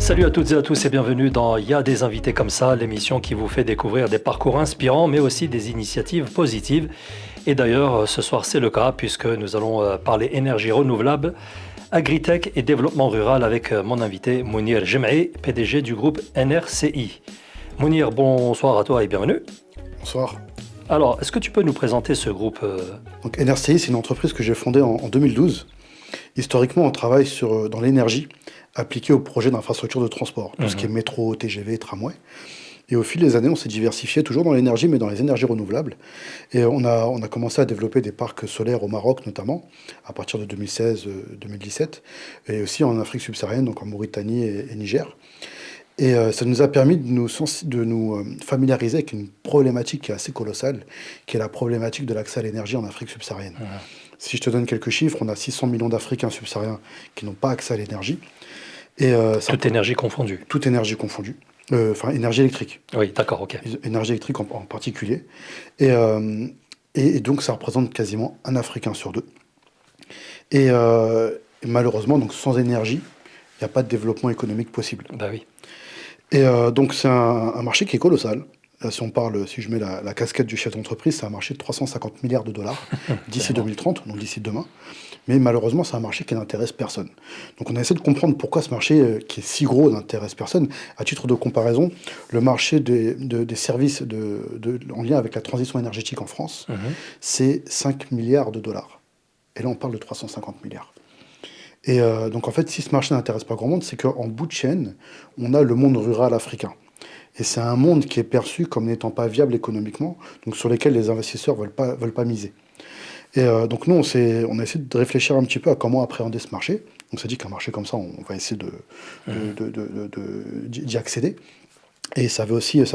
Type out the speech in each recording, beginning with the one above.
Salut à toutes et à tous et bienvenue dans Il y a des invités comme ça, l'émission qui vous fait découvrir des parcours inspirants mais aussi des initiatives positives. Et d'ailleurs, ce soir c'est le cas puisque nous allons parler énergie renouvelable, agritech et développement rural avec mon invité Mounir Jemaï, PDG du groupe NRCI. Mounir, bonsoir à toi et bienvenue. Bonsoir. Alors, est-ce que tu peux nous présenter ce groupe Donc NRCI, c'est une entreprise que j'ai fondée en 2012. Historiquement, on travaille dans l'énergie appliquée aux projets d'infrastructure de transport, tout ce qui est métro, TGV, tramway. Et au fil des années, on s'est diversifié toujours dans l'énergie, mais dans les énergies renouvelables. Et on a commencé à développer des parcs solaires au Maroc notamment, à partir de 2016-2017, et aussi en Afrique subsaharienne, donc en Mauritanie et Niger. Et ça nous a permis de nous familiariser avec une problématique qui est assez colossale, qui est la problématique de l'accès à l'énergie en Afrique subsaharienne. Si je te donne quelques chiffres, on a 600 millions d'Africains subsahariens qui n'ont pas accès à l'énergie. Et toute énergie confondue? toute énergie confondue. Enfin, énergie électrique. Oui, d'accord, ok. Énergie électrique en particulier. Et donc, ça représente quasiment un Africain sur deux. Et malheureusement, donc, sans énergie, il n'y a pas de développement économique possible. Bah oui. Et donc, c'est un marché qui est colossal. Là, si je mets la casquette du chef d'entreprise, c'est un marché de 350 milliards de dollars d'ici 2030, donc d'ici demain. Mais malheureusement, c'est un marché qui n'intéresse personne. Donc on a essayé de comprendre pourquoi ce marché, qui est si gros, n'intéresse personne. À titre de comparaison, le marché des services en lien avec la transition énergétique en France, c'est 5 milliards de dollars. Et là, on parle de 350 milliards. Et donc en fait, si ce marché n'intéresse pas grand monde, c'est qu'en bout de chaîne, on a le monde rural africain. Et c'est un monde qui est perçu comme n'étant pas viable économiquement, donc sur lesquels les investisseurs veulent pas miser. Et donc nous, on a essayé de réfléchir un petit peu à comment appréhender ce marché. On s'est dit qu'un marché comme ça, on va essayer d'y accéder. Et ça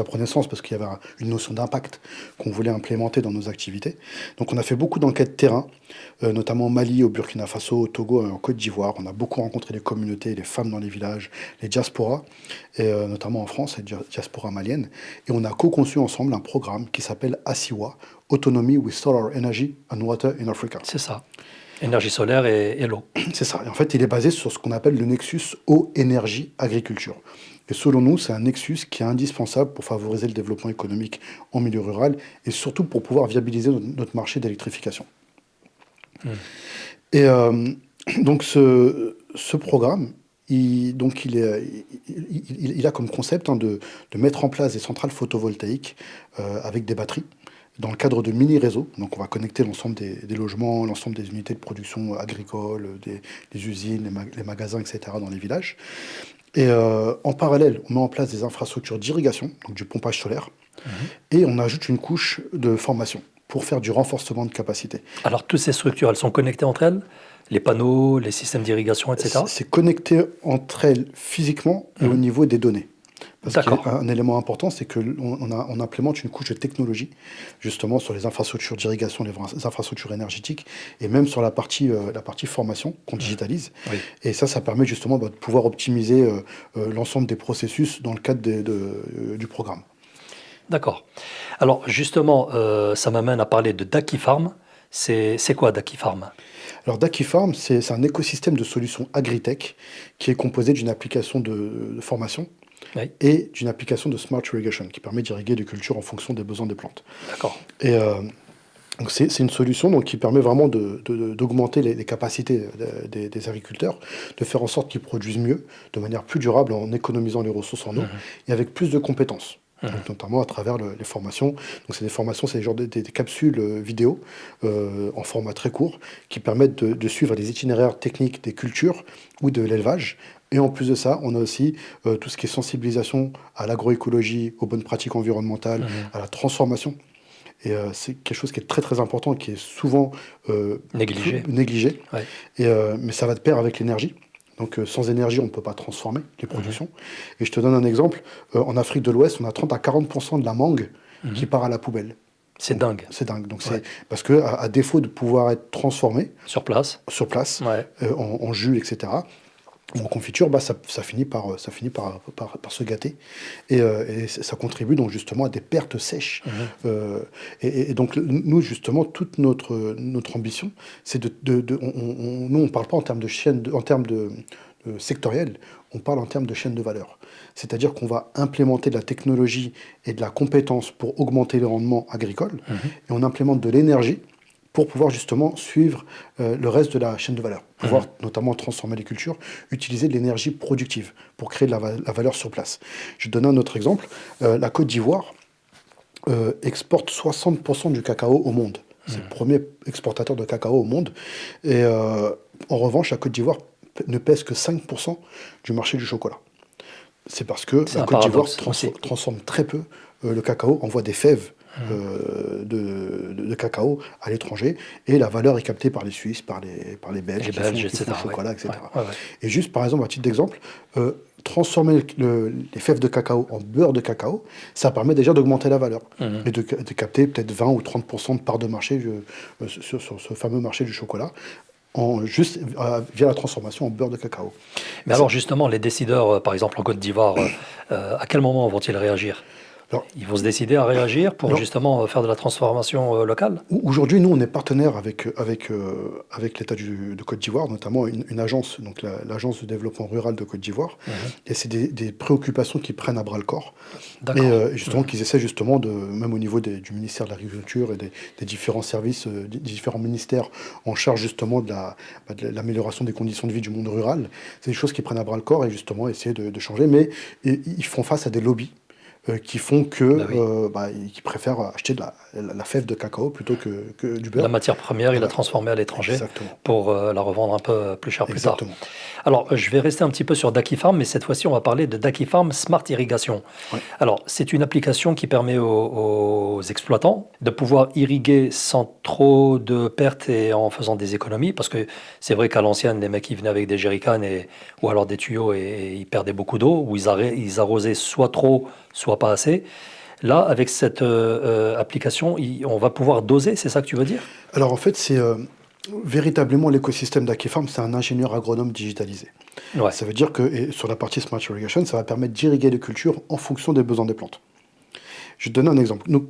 prenait sens parce qu'il y avait une notion d'impact qu'on voulait implémenter dans nos activités. Donc on a fait beaucoup d'enquêtes terrain, notamment au Mali, au Burkina Faso, au Togo et en Côte d'Ivoire. On a beaucoup rencontré les communautés, les femmes dans les villages, les diasporas, et notamment en France, les diasporas maliennes. Et on a co-conçu ensemble un programme qui s'appelle ASIWA, Autonomy with Solar Energy and Water in Africa. C'est ça. Énergie solaire et l'eau. C'est ça. Et en fait, il est basé sur ce qu'on appelle le nexus eau, énergie, agriculture. Et selon nous, c'est un nexus qui est indispensable pour favoriser le développement économique en milieu rural et surtout pour pouvoir viabiliser notre marché d'électrification. Et donc ce programme, il a comme concept de mettre en place des centrales photovoltaïques avec des batteries dans le cadre de mini-réseaux. Donc on va connecter l'ensemble des logements, l'ensemble des unités de production agricole, des usines, les magasins, etc. dans les villages. Et en parallèle, on met en place des infrastructures d'irrigation, donc du pompage solaire, et on ajoute une couche de formation pour faire du renforcement de capacité. Alors toutes ces structures, elles sont connectées entre elles? Les panneaux, les systèmes d'irrigation, etc. C'est connecté entre elles physiquement et au niveau des données. Parce qu'un élément important, c'est qu'on implémente une couche de technologie, justement, sur les infrastructures d'irrigation, les infrastructures énergétiques, et même sur la partie formation qu'on digitalise. Oui. Et ça permet justement de pouvoir optimiser l'ensemble des processus dans le cadre du programme. D'accord. Alors justement, ça m'amène à parler de DakiFarm. C'est quoi DakiFarm? Alors DakiFarm, c'est un écosystème de solutions agritech qui est composé d'une application de formation, oui, et d'une application de Smart Irrigation qui permet d'irriguer les cultures en fonction des besoins des plantes. D'accord. Et donc c'est une solution donc, qui permet vraiment d'augmenter les capacités des agriculteurs, de faire en sorte qu'ils produisent mieux, de manière plus durable en économisant les ressources en eau et avec plus de compétences. Donc, notamment à travers les formations. Donc c'est des formations, c'est des capsules vidéo en format très court qui permettent de suivre les itinéraires techniques des cultures ou de l'élevage. Et en plus de ça, on a aussi tout ce qui est sensibilisation à l'agroécologie, aux bonnes pratiques environnementales, à la transformation. Et c'est quelque chose qui est très très important et qui est souvent négligé. Ouais. Mais ça va de pair avec l'énergie. Donc sans énergie, on ne peut pas transformer les productions. Et je te donne un exemple. En Afrique de l'Ouest, on a 30 à 40% de la mangue qui part à la poubelle. C'est dingue. C'est dingue. Donc c'est parce que à défaut de pouvoir être transformé sur place, en jus, etc., en confiture, ça finit par se gâter. Et ça contribue donc justement à des pertes sèches. Et donc nous, justement, toute notre ambition, c'est nous, on ne parle pas en termes de chaîne, en termes de sectoriel, on parle en termes de chaîne de valeur. C'est-à-dire qu'on va implémenter de la technologie et de la compétence pour augmenter les rendements agricoles, et on implémente de l'énergie pour pouvoir justement suivre le reste de la chaîne de valeur, pouvoir notamment transformer les cultures, utiliser de l'énergie productive pour créer de la valeur sur place. Je vais te donner un autre exemple. La Côte d'Ivoire exporte 60% du cacao au monde. C'est le premier exportateur de cacao au monde. Et en revanche, la Côte d'Ivoire ne pèse que 5% du marché du chocolat. C'est parce que C'est la un Côte d'Ivoire paradoxe aussi. transforme très peu le cacao, envoie des fèves de cacao à l'étranger, et la valeur est captée par les Suisses, par les Belges Les qui font, Belges, qui font le etc. Ouais. chocolat, etc. Ouais, ouais, ouais. Et juste par exemple, à titre d'exemple, transformer les fèves de cacao en beurre de cacao, ça permet déjà d'augmenter la valeur et de capter peut-être 20 ou 30% de part de marché sur ce fameux marché du chocolat, juste via la transformation en beurre de cacao. Mais Et ça, alors justement, les décideurs, par exemple en Côte d'Ivoire, à quel moment vont-ils réagir? alors, Ils vont se décider à réagir pour alors, justement faire de la transformation locale? Aujourd'hui, nous, on est partenaire avec l'État de Côte d'Ivoire, notamment une agence, donc l'Agence de développement rural de Côte d'Ivoire. Et c'est des préoccupations qu'ils prennent à bras le corps. Et D'accord. justement, qu'ils essaient justement, même au niveau du ministère de l'Agriculture et des différents services, des différents ministères en charge justement de l'amélioration des conditions de vie du monde rural, c'est des choses qu'ils prennent à bras le corps et justement essayer de changer. Mais ils font face à des lobbies qui font Bah oui. qu'ils préfèrent acheter la fève de cacao plutôt que du La beurre. matière première, il l'a Voilà, transformée à l'étranger exactement, pour la revendre un peu plus cher plus tard. exactement. Alors, je vais rester un petit peu sur DakiFarm, mais cette fois-ci, on va parler de DakiFarm Smart Irrigation. Ouais. Alors, c'est une application qui permet aux exploitants de pouvoir irriguer sans trop de pertes et en faisant des économies, parce que c'est vrai qu'à l'ancienne, les mecs, ils venaient avec des jerrycans ou alors des tuyaux et ils perdaient beaucoup d'eau, ou ils arrosaient soit trop, soit pas assez. Là, avec cette application, on va pouvoir doser, c'est ça que tu veux dire? Alors en fait, c'est véritablement l'écosystème d'Aquifarm, c'est un ingénieur agronome digitalisé. Ouais, Ça veut dire que et sur la partie Smart Irrigation, ça va permettre d'irriguer les cultures en fonction des besoins des plantes. Je vais te donner un exemple. Nous,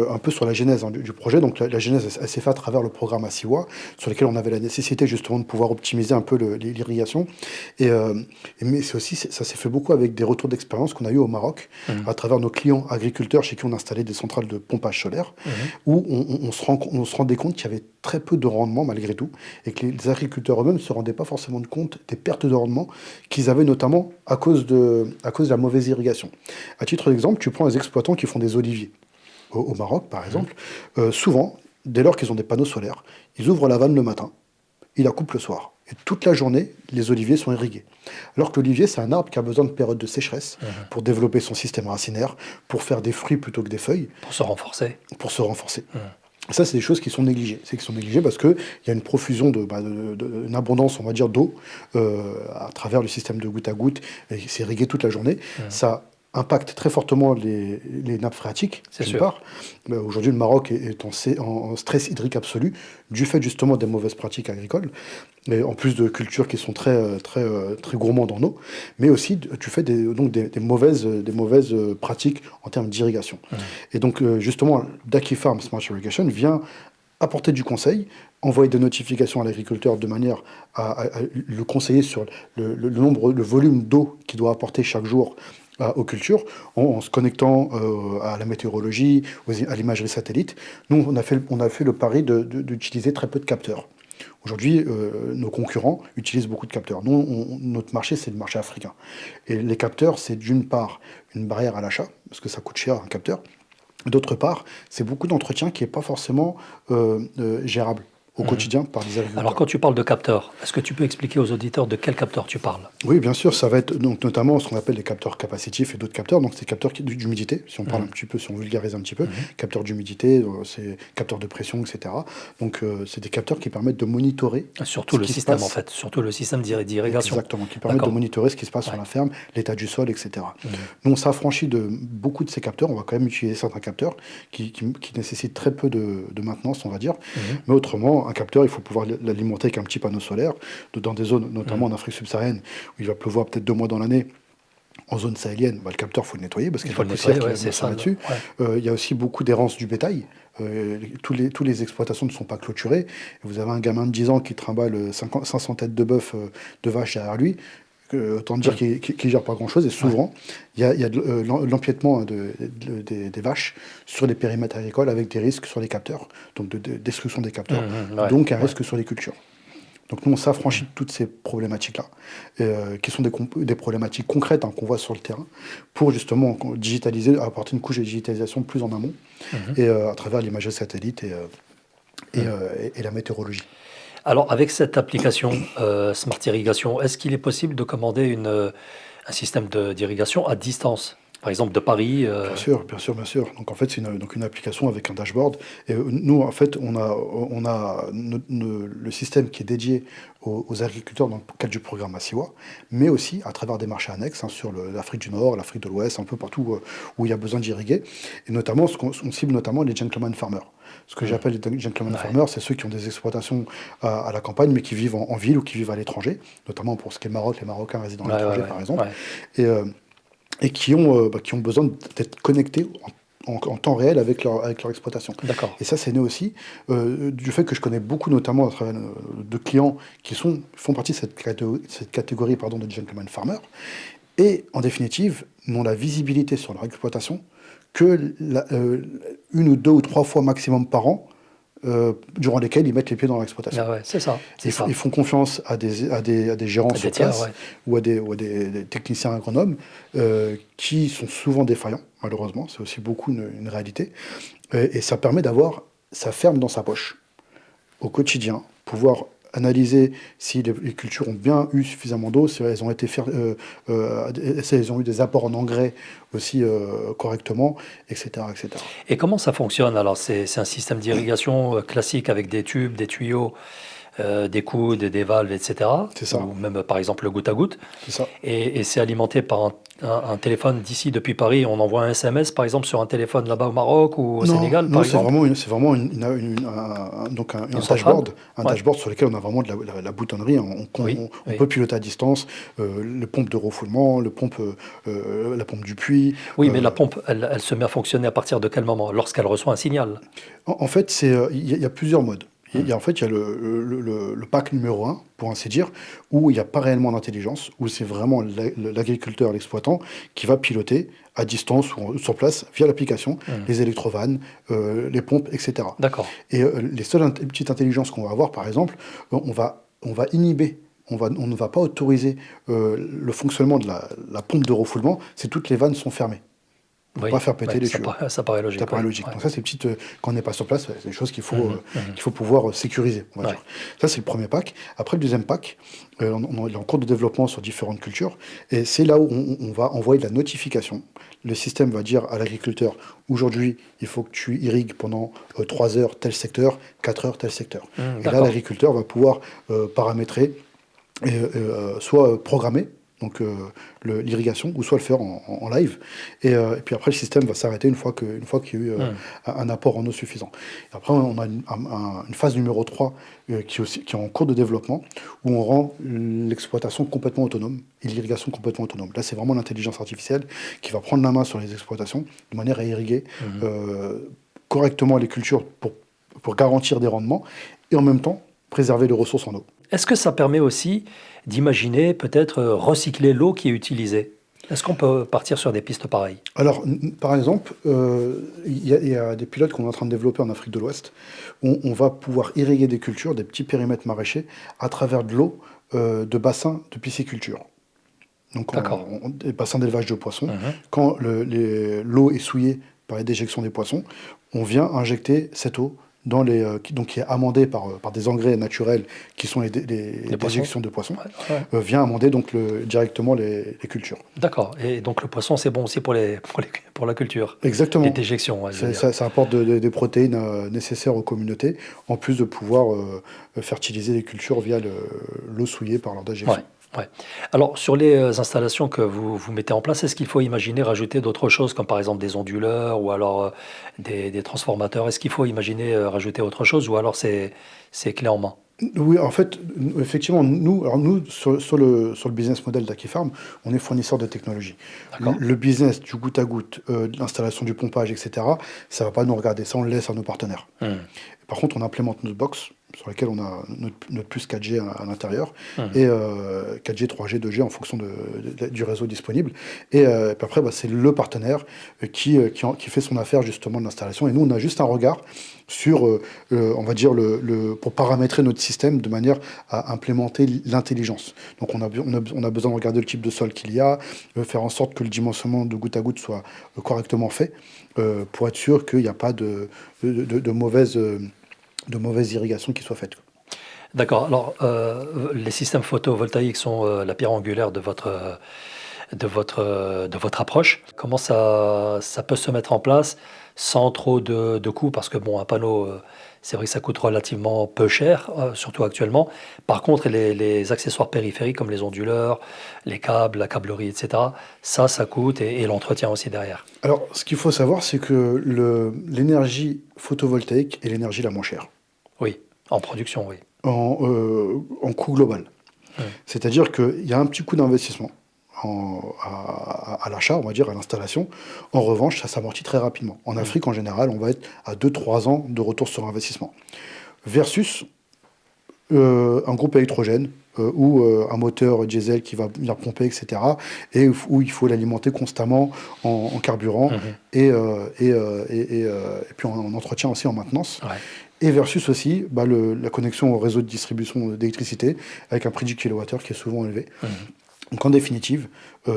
un peu sur la genèse du projet, donc la genèse, elle s'est faite à travers le programme ASIWA, sur lequel on avait la nécessité justement de pouvoir optimiser un peu l'irrigation. Et, mais c'est aussi, ça s'est fait beaucoup avec des retours d'expérience qu'on a eu au Maroc, à travers nos clients agriculteurs chez qui on installait des centrales de pompage solaire, où on se rendait compte qu'il y avait très peu de rendement malgré tout, et que les agriculteurs eux-mêmes ne se rendaient pas forcément compte des pertes de rendement qu'ils avaient notamment à cause de la mauvaise irrigation. À titre d'exemple, tu prends les exploitants qui font des oliviers au Maroc, par exemple. Souvent, dès lors qu'ils ont des panneaux solaires, ils ouvrent la vanne le matin, ils la coupent le soir. Et toute la journée, les oliviers sont irrigués. Alors que l'olivier, c'est un arbre qui a besoin de périodes de sécheresse pour développer son système racinaire, pour faire des fruits plutôt que des feuilles, pour se renforcer. pour se renforcer. Ça, c'est des choses qui sont négligées. C'est qui sont négligées parce qu'il y a une profusion une abondance, on va dire, d'eau à travers le système de goutte à goutte, et c'est irrigué toute la journée. Ça impacte très fortement les nappes phréatiques, C'est d'une sûr. part. Aujourd'hui, le Maroc est en stress hydrique absolu, du fait justement des mauvaises pratiques agricoles, et en plus de cultures qui sont très gourmandes en eau, mais aussi du fait des mauvaises pratiques en termes d'irrigation. Et donc, justement, DakiFarm Smart Irrigation vient apporter du conseil, envoyer des notifications à l'agriculteur de manière à le conseiller sur le volume d'eau qu'il doit apporter chaque jour aux cultures, en se connectant à la météorologie, à l'imagerie satellite. Nous, on a fait le pari d'utiliser très peu de capteurs. Aujourd'hui, nos concurrents utilisent beaucoup de capteurs. Nous, notre marché, c'est le marché africain. Et les capteurs, c'est d'une part une barrière à l'achat, parce que ça coûte cher un capteur. D'autre part, c'est beaucoup d'entretien qui n'est pas forcément gérable au quotidien par les Alors, agriculteurs. quand tu parles de capteurs, est-ce que tu peux expliquer aux auditeurs de quel capteur tu parles? Oui, bien sûr, ça va être donc notamment ce qu'on appelle les capteurs capacitifs et d'autres capteurs. Donc, c'est capteurs d'humidité, si on parle un petit peu, si on vulgarise un petit peu. Capteurs d'humidité, c'est capteurs de pression, etc. Donc, c'est des capteurs qui permettent de monitorer Surtout ce le qui se système, passe. en fait, surtout le système d'irrigation. Exactement, qui permettent de D'accord. monitorer ce qui se passe sur la ferme, l'état du sol, etc. Nous, on s'affranchit de beaucoup de ces capteurs. On va quand même utiliser certains capteurs qui nécessitent très peu de maintenance, on va dire. Mais autrement, un capteur, il faut pouvoir l'alimenter avec un petit panneau solaire dans des zones, notamment en Afrique subsaharienne, où il va pleuvoir peut-être 2 mois dans l'année. En zone sahélienne, bah, le capteur, il faut le nettoyer parce Il qu'il y a faut de la le poussière nettoyer, qui ouais, va c'est venir se ça. là-dessus. Ouais. Il y a aussi beaucoup d'errance du bétail. Tous les exploitations ne sont pas clôturées. Vous avez un gamin de 10 ans qui trimballe 500 têtes de bœuf, de vaches derrière lui. Autant dire Hmm. qu'il gère pas grand-chose. Et Ouais. souvent, il y a l'empiètement des vaches sur les périmètres agricoles avec des risques sur les capteurs, donc destruction des capteurs, Ouais. donc un Ouais. risque sur les cultures. Donc nous, on s'affranchit Hmm. de toutes ces problématiques-là, qui sont des problématiques concrètes, hein, qu'on voit sur le terrain, pour justement digitaliser, apporter une couche de digitalisation plus en amont, Mhm. et à travers l'imagerie satellite Hmm. et la météorologie. Alors, avec cette application Smart Irrigation, est-ce qu'il est possible de commander un système d'irrigation à distance? Par exemple, de Paris. Bien sûr, bien sûr, bien sûr. Donc en fait, c'est donc une application avec un dashboard. Et nous, en fait, on a le système qui est dédié aux agriculteurs dans le cadre du programme ASIWA, mais aussi à travers des marchés annexes, hein, sur l'Afrique du Nord, l'Afrique de l'Ouest, un peu partout où il y a besoin d'irriguer. Et notamment, on cible notamment les gentleman farmers. Ce que Hmm. j'appelle les gentleman Ouais. farmers, c'est ceux qui ont des exploitations à la campagne, mais qui vivent en ville ou qui vivent à l'étranger, notamment pour ce qui est Maroc, les Marocains résidant à Ouais, ouais, l'étranger, ouais, par exemple. ouais. Et, euh, et qui ont besoin d'être connectés en temps réel avec leur exploitation. D'accord. Et ça, c'est né aussi du fait que je connais beaucoup, notamment à travers de clients qui font partie de cette catégorie pardon, de gentleman farmer, et en définitive, n'ont la visibilité sur leur exploitation que une ou deux ou trois fois maximum par an, durant lesquels ils mettent les pieds dans l'exploitation. Ah ouais, c'est ça, c'est Ils ça. font confiance à des gérants À des sur tiers, place ouais. ou des techniciens agronomes, qui sont souvent défaillants, malheureusement. C'est aussi beaucoup une réalité. Et ça permet d'avoir sa ferme dans sa poche au quotidien, pouvoir analyser si les cultures ont bien eu suffisamment d'eau, si elles ont été si elles ont eu des apports en engrais aussi correctement, etc., etc. Et comment ça fonctionne? Alors, c'est un système d'irrigation classique avec des tubes, des tuyaux, des coudes, des valves, etc. C'est ça, Ou même, par exemple, le goutte à goutte. c'est ça. Et c'est alimenté par un téléphone d'ici, depuis Paris. On envoie un SMS, par exemple, sur un téléphone là-bas au Maroc ou au Non, Sénégal, par non, exemple. c'est vraiment donc Une centrale? un Ouais. dashboard sur lequel on a vraiment de la boutonnerie, hein. Oui, On oui. peut piloter à distance les pompes de refoulement, la pompe du puits. Oui, mais la euh, pompe, elle se met à fonctionner à partir de quel moment? Lorsqu'elle reçoit un signal. En fait, il y a plusieurs modes. Hmm. En fait, il y a le pack numéro un, pour ainsi dire, où il n'y a pas réellement d'intelligence, où c'est vraiment l'agriculteur, l'exploitant, qui va piloter à distance ou sur place, via l'application, Hmm. les électrovannes, les pompes, etc. D'accord. Et les seules petites intelligences qu'on va avoir, par exemple, on va inhiber, on ne va pas autoriser le fonctionnement de la pompe de refoulement si toutes les vannes sont fermées, pour Oui, pas faire péter ouais, les tuyaux. ça paraît Ça logique, oui. paraît logique. Ouais. Donc ça, c'est petites, quand on n'est pas sur place, c'est des choses Mhm, mhm. qu'il faut pouvoir sécuriser, on va Ouais. dire. Ça, c'est le premier pack. Après, le deuxième pack, il est en cours de développement sur différentes cultures, et c'est là où on va envoyer de la notification. Le système va dire à l'agriculteur, aujourd'hui, il faut que tu irrigues pendant 3 heures tel secteur, 4 heures tel secteur. Et là, D'accord. l'agriculteur va pouvoir paramétrer et soit programmer donc l'irrigation, ou soit le faire en live. Et puis après, le système va s'arrêter une fois qu'il y a eu Hmm. un apport en eau suffisant. Et après, on a une phase numéro 3 qui est en cours de développement, où on rend l'exploitation complètement autonome et l'irrigation complètement autonome. Là, c'est vraiment l'intelligence artificielle qui va prendre la main sur les exploitations de manière à irriguer Mhm. correctement les cultures pour garantir des rendements et en même temps préserver les ressources en eau. Est-ce que ça permet aussi d'imaginer peut-être recycler l'eau qui est utilisée? Est-ce qu'on peut partir sur des pistes pareilles? Alors, par exemple, il y a des pilotes qu'on est en train de développer en Afrique de l'Ouest, où on va pouvoir irriguer des cultures, des petits périmètres maraîchers, à travers de l'eau de bassins de pisciculture. Donc, D'accord. des bassins d'élevage de poissons. Mhm. Quand l'eau est souillée par les déjections des poissons, on vient injecter cette eau donc qui est amendée par des engrais naturels qui sont les Les poissons? déjections de poissons, Ouais, ouais. vient amender donc directement les cultures. D'accord. Et donc le poisson, c'est bon aussi pour la culture. Les Exactement. déjections, ouais, je veux dire. Ça apporte des protéines nécessaires aux communautés, en plus de pouvoir fertiliser les cultures via l'eau souillée par leur Ouais, déjection. ouais. Alors, sur les installations que vous mettez en place, est-ce qu'il faut imaginer rajouter d'autres choses, comme par exemple des onduleurs ou alors des transformateurs? Est-ce qu'il faut imaginer rajouter autre chose ou alors c'est clé en main? Oui, en fait, effectivement, nous sur le business model d'Aquifarm, on est fournisseur de technologie. D'accord. Le business du goutte à goutte, l'installation du pompage, etc., ça va pas nous regarder, ça on le laisse à nos partenaires. Mhm. Par contre, on implémente notre box sur laquelle on a notre puce 4G à l'intérieur Mhm. et 4G, 3G, 2G en fonction du réseau disponible. Et puis après, bah, c'est le partenaire qui fait son affaire justement de l'installation. Et nous, on a juste un regard sur, on va dire, pour paramétrer notre système de manière à implémenter l'intelligence. Donc on a besoin de regarder le type de sol qu'il y a, faire en sorte que le dimensionnement de goutte à goutte soit correctement fait, pour être sûr qu'il n'y a pas de mauvaise irrigation qui soit faite, quoi. D'accord. Alors, les systèmes photovoltaïques sont la pierre angulaire de votre approche. Comment ça peut se mettre en place sans trop de coûts? Parce que bon, un panneau, c'est vrai que ça coûte relativement peu cher, surtout actuellement. Par contre, les accessoires périphériques comme les onduleurs, les câbles, la câblerie, etc., ça coûte et l'entretien aussi derrière. Alors, ce qu'il faut savoir, c'est que l'énergie photovoltaïque est l'énergie la moins chère Oui, en production, oui. en coût global. Mm. C'est-à-dire qu'il y a un petit coût d'investissement à l'achat, on va dire, à l'installation. En revanche, ça s'amortit très rapidement. En Mm. Afrique, en général, on va être à 2 3 ans de retour sur investissement. Versus un groupe électrogène ou un moteur diesel qui va venir pomper, etc. Et où il faut l'alimenter constamment en carburant Mhm. et puis en entretien aussi, en maintenance. Ouais. Et versus aussi bah, la connexion au réseau de distribution d'électricité avec un prix du kilowattheure qui est souvent élevé. Mhm. Donc en définitive,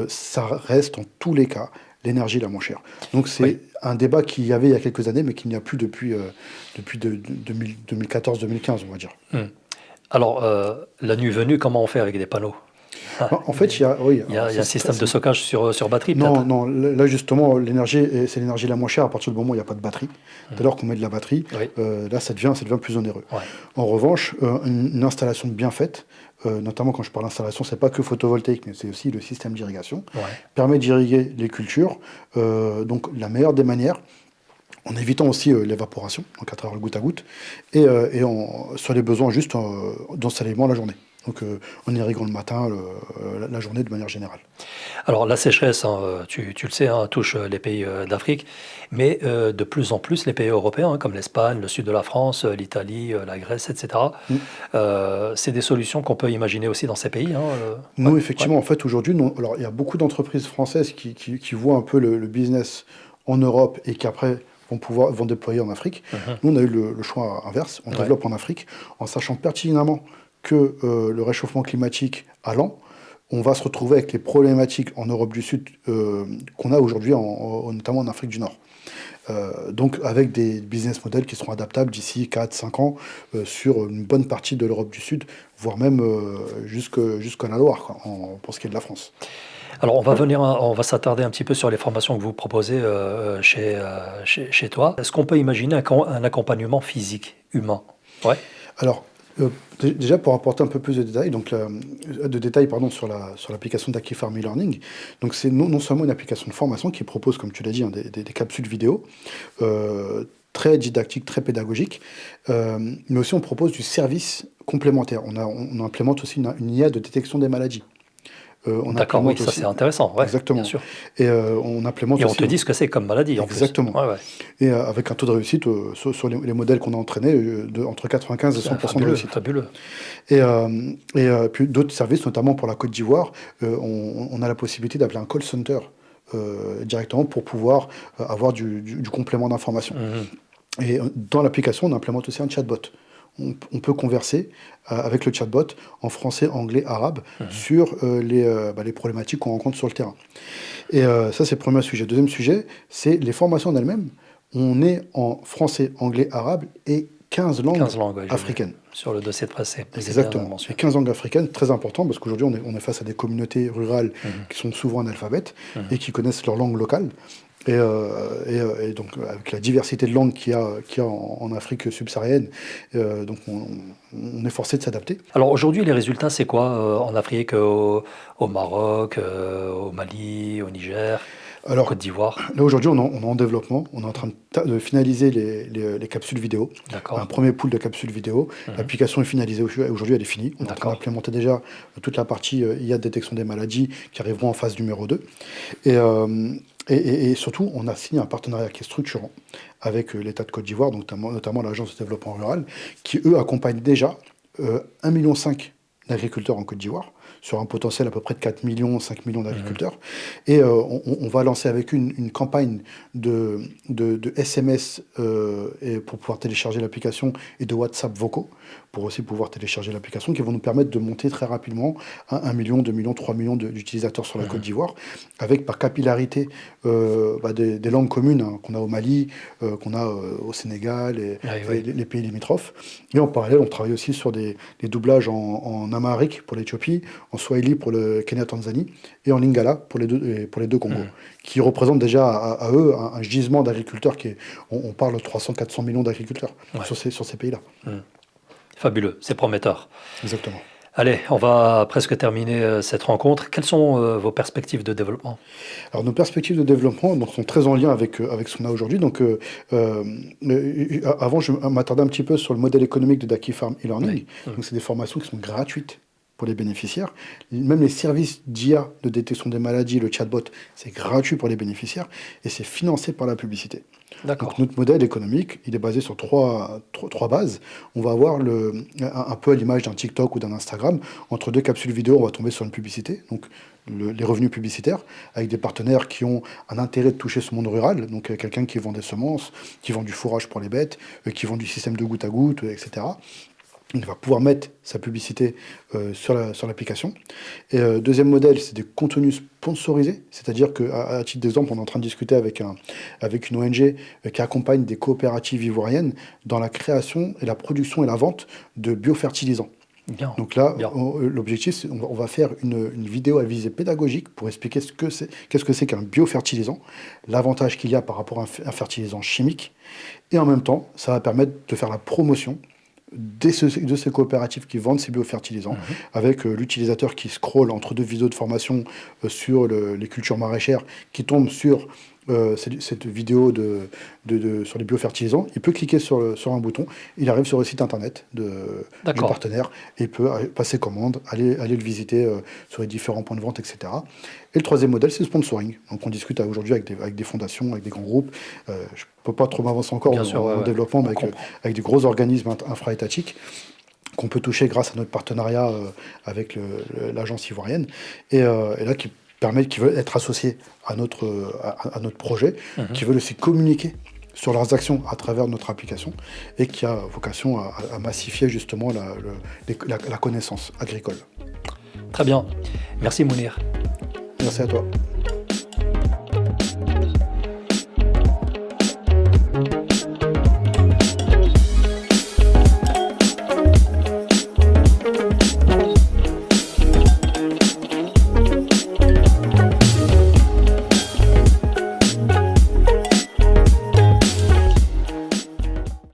ça reste en tous les cas l'énergie la moins chère. Donc Oui. c'est un débat qu'il y avait il y a quelques années, mais qu'il n'y a plus depuis 2014-2015, on va dire. Mm. Alors, la nuit venue, comment on fait avec des panneaux? En fait, oui, Il y a, alors il y a un c'est très système de simple. stockage sur batterie, Non, peut-être? non, là justement, c'est l'énergie la moins chère à partir du moment où il n'y a pas de batterie. Dès Mhm. lors qu'on met de la batterie, Oui, là ça devient plus onéreux. ouais. En revanche, une installation bien faite, notamment quand je parle d'installation, c'est pas que photovoltaïque, mais c'est aussi le système d'irrigation, Ouais. permet d'irriguer les cultures, donc la meilleure des manières, en évitant aussi l'évaporation, donc à travers le goutte à goutte, sur les besoins juste d'ensoleillement la journée. Donc en irriguant le matin, la journée de manière générale. Alors la sécheresse, hein, tu le sais, hein, touche les pays d'Afrique, mais de plus en plus les pays européens, hein, comme l'Espagne, le sud de la France, l'Italie, la Grèce, etc. Mm. C'est des solutions qu'on peut imaginer aussi dans ces pays, hein, ouais, Nous, ouais. effectivement, en fait, aujourd'hui, alors il y a beaucoup d'entreprises françaises qui voient un peu le business en Europe et qui après vont déployer en Afrique. Mhm. Nous, on a eu le choix inverse, on Ouais. développe en Afrique en sachant pertinemment que le réchauffement climatique allant, on va se retrouver avec les problématiques en Europe du Sud qu'on a aujourd'hui, notamment en Afrique du Nord. Donc avec des business models qui seront adaptables d'ici 4 5 ans sur une bonne partie de l'Europe du Sud, voire même jusqu'en la Loire, quoi, pour ce qui est de la France. Alors on va s'attarder un petit peu sur les formations que vous proposez chez toi. Est-ce qu'on peut imaginer un accompagnement physique, humain? Ouais. Alors, déjà pour apporter un peu plus de détails, pardon, sur l'application d'Aquifarm e-learning, donc c'est non seulement une application de formation qui propose, comme tu l'as dit, hein, des capsules vidéo, très didactiques, très pédagogiques, mais aussi on propose du service complémentaire. On implémente aussi une IA de détection des maladies. On D'accord, oui, implémente ça c'est aussi, intéressant, ouais, bien exactement, sûr. et on implémente Et on te aussi, dit ce que c'est comme maladie en plus. exactement, Ouais, ouais. et avec un taux de réussite sur les modèles qu'on a entraînés entre 95 et C'est 100% de fabuleux, réussite. fabuleux. Puis d'autres services, notamment pour la Côte d'Ivoire, on a la possibilité d'appeler un call center directement pour pouvoir avoir du complément d'information. Mhm. Et dans l'application, on implémente aussi un chatbot. On peut converser avec le chatbot en français, anglais, arabe Mhm. sur les problématiques qu'on rencontre sur le terrain. Et ça, c'est le premier sujet. Deuxième sujet, c'est les formations en elles-mêmes. On est en français, anglais, arabe et 15 langues 15 langues, ouais, j'ai vu. africaines. Sur le dossier de presse, c'est bien Exactement. Et mentionné. 15 langues africaines, très important, parce qu'aujourd'hui, on est face à des communautés rurales Mhm. qui sont souvent analphabètes Mhm. et qui connaissent leur langue locale. Et donc, avec la diversité de langues qu'il y a en Afrique subsaharienne, donc on est forcé de s'adapter. Alors aujourd'hui, les résultats, c'est quoi en Afrique, au Maroc, au Mali, au Niger? en Alors, Côte d'Ivoire? là aujourd'hui, on est en développement. On est en train de finaliser les capsules vidéo. Un D'accord. premier pool de capsules vidéo. Mhm. L'application est finalisée aujourd'hui, elle est finie. On est en train D'accord. d'implémenter déjà toute la partie IA de détection des maladies qui arriveront en phase numéro 2. Et, euh, et surtout, on a signé un partenariat qui est structurant avec l'État de Côte d'Ivoire, donc notamment l'Agence de développement rural, qui, eux, accompagnent déjà 1,5 million d'agriculteurs en Côte d'Ivoire, sur un potentiel à peu près de 4 millions, 5 millions Mhm. d'agriculteurs. Et on va lancer avec une campagne de SMS et pour pouvoir télécharger l'application et de WhatsApp vocaux pour aussi pouvoir télécharger l'application qui vont nous permettre de monter très rapidement à 1 million, 2 millions, 3 millions d'utilisateurs sur la Côte Mhm. d'Ivoire avec par capillarité des langues communes hein, qu'on a au Mali, qu'on a au Sénégal Oui, et oui. les pays limitrophes. Et en parallèle, on travaille aussi sur des doublages en Amharique pour l'Éthiopie, en Swahili pour le Kenya-Tanzanie et en Lingala pour les deux Congos, Mhm. qui représentent déjà à eux un gisement d'agriculteurs qui est, on parle de 300-400 millions d'agriculteurs Ouais. sur ces pays-là. Mhm. Fabuleux, c'est prometteur. Exactement. Allez, on va presque terminer cette rencontre. Quelles sont vos perspectives de développement? Alors nos perspectives de développement donc, sont très en lien avec ce qu'on a aujourd'hui. Donc avant, je m'attardais un petit peu sur le modèle économique de Daki Farm Oui. e-learning. Mhm. Donc c'est des formations qui sont gratuites pour les bénéficiaires. Même les services d'IA de détection des maladies, le chatbot, c'est gratuit pour les bénéficiaires et c'est financé par la publicité. Donc D'accord. notre modèle économique, il est basé sur trois bases. On va avoir un peu à l'image d'un TikTok ou d'un Instagram. Entre deux capsules vidéo, on va tomber sur une publicité, donc les revenus publicitaires, avec des partenaires qui ont un intérêt de toucher ce monde rural. Donc quelqu'un qui vend des semences, qui vend du fourrage pour les bêtes, qui vend du système de goutte à goutte, etc. Il va pouvoir mettre sa publicité sur l'application. Et deuxième modèle, c'est des contenus sponsorisés, c'est-à-dire qu'à titre d'exemple, on est en train de discuter avec une ONG qui accompagne des coopératives ivoiriennes dans la création et la production et la vente de biofertilisants. Bien. Donc là, Bien. l'objectif, c'est on va faire une vidéo à visée pédagogique pour expliquer qu'est-ce que c'est qu'un biofertilisant, l'avantage qu'il y a par rapport à un fertilisant chimique, et en même temps, ça va permettre de faire la promotion de ces coopératives qui vendent ces biofertilisants, Mhm. avec l'utilisateur qui scrolle entre deux vidéos de formation sur les cultures maraîchères, qui tombe sur cette vidéo sur les biofertilisants. Il peut cliquer sur un bouton, il arrive sur le site internet du D'accord. partenaire et il peut passer commande, aller le visiter sur les différents points de vente, etc. Et le troisième modèle, c'est le sponsoring. Donc on discute aujourd'hui avec des fondations, avec des grands groupes. Je ne peux pas trop m'avancer encore Bien sûr, ouais, en ouais. développement, mais On comprend. avec des gros organismes infra-étatiques qu'on peut toucher grâce à notre partenariat avec l'agence ivoirienne. Et là, qui veulent être associés à notre projet, Mhm. qui veulent aussi communiquer sur leurs actions à travers notre application et qui a vocation à massifier justement la connaissance agricole. Très bien. Merci Mounir. Merci à toi.